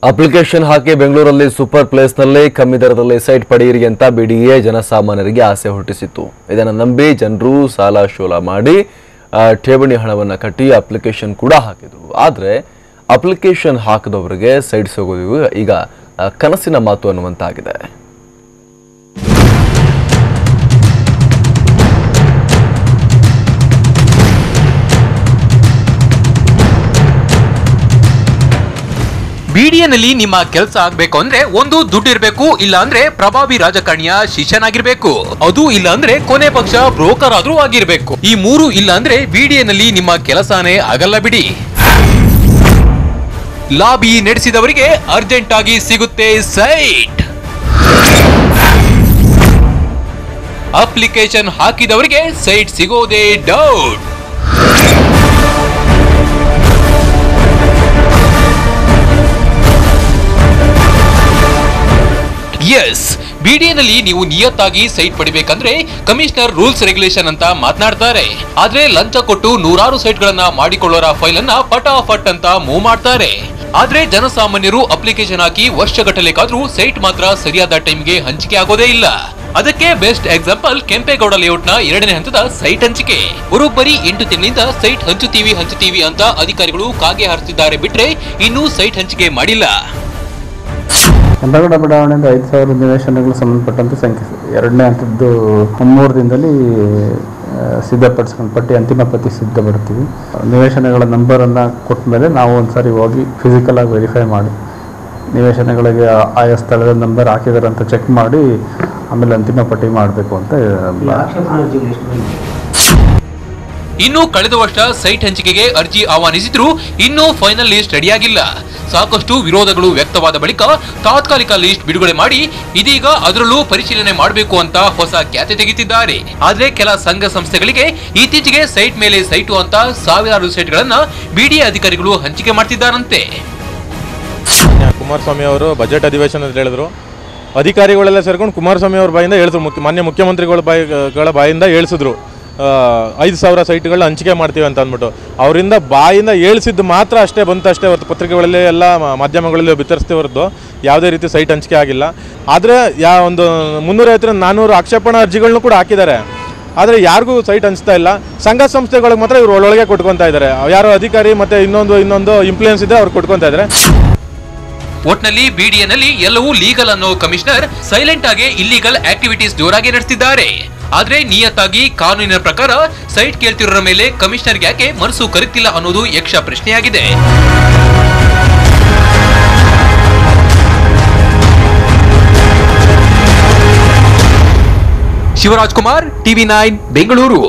Application ಹಾಕಿ ಬೆಂಗಳೂರಲ್ಲಿ super ಪ್ಲೇಸ್ನಲ್ಲಿ ಕಮ್ಮಿ ದರದಲ್ಲಿ ಸೈಟ್ ಪಡೆಯಿರಿ ಅಂತ ಬಿಡಿಎ ಜನಸಾಮಾನ್ಯರಿಗೆ ಆಸೆ ಹುಟ್ಟಿಸಿತ್ತು. ಇದನ್ನು ನಂಬಿ ಜನರು ಸಾಲ ಶೋಲ ಮಾಡಿ ಠೇವಣಿ ಹಣವನ್ನು ಕಟ್ಟಿ ಅಪ್ಲಿಕೇಶನ್ ಕೂಡ ಹಾಕಿದ್ರು. ಆದರೆ ಅಪ್ಲಿಕೇಶನ್ ಹಾಕಿದವರಿಗೆ ಸೈಟ್ ಸಿಗೋದು ಈಗ ಕನಸಿನ ಮಾತು ಅನ್ನುವಂತಾಗಿದೆ. ಬಿಡಿಎನಲ್ಲಿ ನಿಮ್ಮ ಕೆಲಸ ಆಗ್ಬೇಕು ಅಂದ್ರೆ ಒಂದು ದುಡ್ಡು ಇರಬೇಕು, ಇಲ್ಲ ಅಂದ್ರೆ ಪ್ರಭಾವಿ ರಾಜಕಾರಣಿಯ ಶಿಷ್ಯನಾಗಿರ್ಬೇಕು, ಅದು ಇಲ್ಲ ಅಂದ್ರೆ ಕೊನೆ ಪಕ್ಷ ಬ್ರೋಕರ್ ಆದ್ರೂ ಆಗಿರ್ಬೇಕು. ಈ ಮೂರು ಇಲ್ಲ ಅಂದ್ರೆ ಬಿಡಿಎನಲ್ಲಿ ನಿಮ್ಮ ಕೆಲಸನೇ ಆಗಲ್ಲ ಬಿಡಿ. ಲಾಬಿ ನಡೆಸಿದವರಿಗೆ ಅರ್ಜೆಂಟ್ ಆಗಿ ಸಿಗುತ್ತೆ ಸೈಟ್, ಅಪ್ಲಿಕೇಶನ್ ಹಾಕಿದವರಿಗೆ ಸೈಟ್ ಸಿಗೋದೇ ಡೌಟ್. ಎಸ್, ಬಿಡಿಎನಲ್ಲಿ ನೀವು ನಿಯತ್ತಾಗಿ ಸೈಟ್ ಪಡಿಬೇಕಂದ್ರೆ ಕಮಿಷನರ್ ರೂಲ್ಸ್ ರೆಗ್ಯುಲೇಷನ್ ಅಂತ ಮಾತನಾಡ್ತಾರೆ. ಆದ್ರೆ ಲಂಚ ಕೊಟ್ಟು ನೂರಾರು ಸೈಟ್ ಗಳನ್ನ ಮಾಡಿಕೊಳ್ಳೋರ ಫೈಲ್ ಅನ್ನ ಪಟಾಫಟ್ ಅಂತ ಮೂವ್ ಮಾಡ್ತಾರೆ. ಆದ್ರೆ ಜನಸಾಮಾನ್ಯರು ಅಪ್ಲಿಕೇಶನ್ ಹಾಕಿ ವರ್ಷಗಟ್ಟಲೆ ಕಾದ್ರೂ ಸೈಟ್ ಮಾತ್ರ ಸರಿಯಾದ ಟೈಮ್ಗೆ ಹಂಚಿಕೆ ಆಗೋದೇ ಇಲ್ಲ. ಅದಕ್ಕೆ ಬೆಸ್ಟ್ ಎಕ್ಸಾಂಪಲ್ ಕೆಂಪೇಗೌಡ ಲೇಔಟ್ ನ 2ನೇ ಹಂತದ ಸೈಟ್ ಹಂಚಿಕೆ. ಬರೋಬ್ಬರಿ 8 ತಿಂಗಳಿಂದ ಸೈಟ್ ಹಂಚುತ್ತೀವಿ ಅಂತ ಅಧಿಕಾರಿಗಳು ಕಾಗೆ ಹಾರಿಸಿದ್ದಾರೆ ಬಿಟ್ರೆ ಇನ್ನೂ ಸೈಟ್ ಹಂಚಿಕೆ ಮಾಡಿಲ್ಲ. ಕೆಂಪೇಗೌಡ ಬಡಾವಣೆಯಿಂದ 5,000 ನಿವೇಶನಗಳು ಸಂಬಂಧಪಟ್ಟಂತೆ ಸಂಖ್ಯೆ 2ನೇ ಹಂತದ್ದು 3 ದಿನದಲ್ಲಿ ಸಿದ್ಧಪಡಿಸ್ಕೊಂಡು ಅಂತಿಮ ಪಟ್ಟಿ ಸಿದ್ಧಪಡ್ತೀವಿ. ನಿವೇಶನಗಳ ನಂಬರನ್ನು ಕೊಟ್ಟ ಮೇಲೆ ನಾವು ಒಂದ್ಸರಿ ಹೋಗಿ ಫಿಸಿಕಲ್ ಆಗಿ ವೆರಿಫೈ ಮಾಡಿ ನಿವೇಶನಗಳಿಗೆ ಆಯಾ ಸ್ಥಳದ ನಂಬರ್ ಹಾಕಿದ್ದಾರೆ ಅಂತ ಚೆಕ್ ಮಾಡಿ ಆಮೇಲೆ ಅಂತಿಮ ಪಟ್ಟಿ ಮಾಡಬೇಕು ಅಂತ. ಇನ್ನು ಕಳೆದ ವರ್ಷ ಸೈಟ್ ಹಂಚಿಕೆಗೆ ಅರ್ಜಿ ಆಹ್ವಾನಿಸಿದ್ರು ಇನ್ನೂ ಫೈನಲ್ ಲಿಸ್ಟ್ ರೆಡಿಯಾಗಿಲ್ಲ. ಸಾಕಷ್ಟು ವಿರೋಧಗಳು ವ್ಯಕ್ತವಾದ ಬಳಿಕ ತಾತ್ಕಾಲಿಕ ಲಿಸ್ಟ್ ಬಿಡುಗಡೆ ಮಾಡಿ ಇದೀಗ ಅದರಲ್ಲೂ ಪರಿಶೀಲನೆ ಮಾಡಬೇಕು ಅಂತ ಹೊಸ ಖ್ಯಾತೆ ತೆಗೆದಿದ್ದಾರೆ. ಆದ್ರೆ ಕೆಲ ಸಂಘ ಸಂಸ್ಥೆಗಳಿಗೆ ಇತ್ತೀಚೆಗೆ ಸೈಟ್ ಮೇಲೆ ಸೈಟು ಅಂತ ಸಾವಿರಾರು ಸೈಟ್ಗಳನ್ನ ಬಿಡಿಎ ಅಧಿಕಾರಿಗಳು ಹಂಚಿಕೆ ಮಾಡ್ತಿದ್ದಾರಂತೆ. ಕುಮಾರಸ್ವಾಮಿ ಅವರು ಬಜೆಟ್ ಅಧಿವೇಶನ ಅಂತ ಹೇಳಿದ್ರು. ಅಧಿಕಾರಿಗಳೆಲ್ಲ ಸೇರ್ಕೊಂಡು ಕುಮಾರಸ್ವಾಮಿ ಅವ್ರ ಬಾಯಿಂದ ಹೇಳಿದ್ರು, ಮಾನ್ಯ ಮುಖ್ಯಮಂತ್ರಿಗಳ ಬಾಯಿಂದ ಹೇಳಿಸಿದ್ರು 5,000 ಸೈಟ್ಗಳನ್ನ ಹಂಚಿಕೆ ಮಾಡ್ತೀವಿ ಅಂತ ಅಂದ್ಬಿಟ್ಟು. ಅವರಿಂದ ಬಾಯಿಂದ ಹೇಳಿಸಿದ್ದು ಮಾತ್ರ ಅಷ್ಟೇ ಬಂತು ಅಷ್ಟೇ ಹೊರತು ಪತ್ರಿಕೆಗಳಲ್ಲಿ ಎಲ್ಲ ಮಾಧ್ಯಮಗಳಲ್ಲಿ ಬಿತ್ತರಿಸ್ತೀವಿ ಹೊರತು ಯಾವುದೇ ರೀತಿ ಸೈಟ್ ಹಂಚಿಕೆ ಆಗಿಲ್ಲ. ಆದರೆ ಒಂದು 350-400 ಆಕ್ಷೇಪಣಾ ಅರ್ಜಿಗಳನ್ನು ಕೂಡ ಹಾಕಿದ್ದಾರೆ. ಆದರೆ ಯಾರಿಗೂ ಸೈಟ್ ಹಂಚ್ತಾ ಇಲ್ಲ. ಸಂಘ ಸಂಸ್ಥೆಗಳಿಗೆ ಮಾತ್ರ ಇವರು ಒಳಗೆ ಕೊಟ್ಕೊತಾ ಇದ್ದಾರೆ. ಯಾರೋ ಅಧಿಕಾರಿ ಮತ್ತೆ ಇನ್ನೊಂದು ಇಂಪ್ಲೂಯೆನ್ಸ್ ಇದೆ ಅವ್ರು ಕೊಟ್ಕೊತಾ ಇದ್ದಾರೆ. ಒಟ್ನಲ್ಲಿ ಬಿಡಿಎನಲ್ಲಿ ಎಲ್ಲವೂ ಲೀಗಲ್ ಅನ್ನೋ ಕಮಿಷನರ್ ಸೈಲೆಂಟ್ ಆಗಿ ಇಲ್ಲಿಗಲ್ ಆಕ್ಟಿವಿಟೀಸ್ ಜೋರಾಗಿ ನಡೆಸಿದ್ದಾರೆ. ಆದ್ರೆ ನಿಯತ್ತಾಗಿ ಕಾನೂನಿನ ಪ್ರಕಾರ ಸೈಟ್ ಕೇಳ್ತಿರೋರ ಮೇಲೆ ಕಮಿಷನರ್ಗೆ ಯಾಕೆ ಮನಸ್ಸು ಕರೆತಿಲ್ಲ ಅನ್ನೋದು ಯಕ್ಷ ಪ್ರಶ್ನೆಯಾಗಿದೆ. ಶಿವರಾಜ್ ಕುಮಾರ್, TV9 ಬೆಂಗಳೂರು.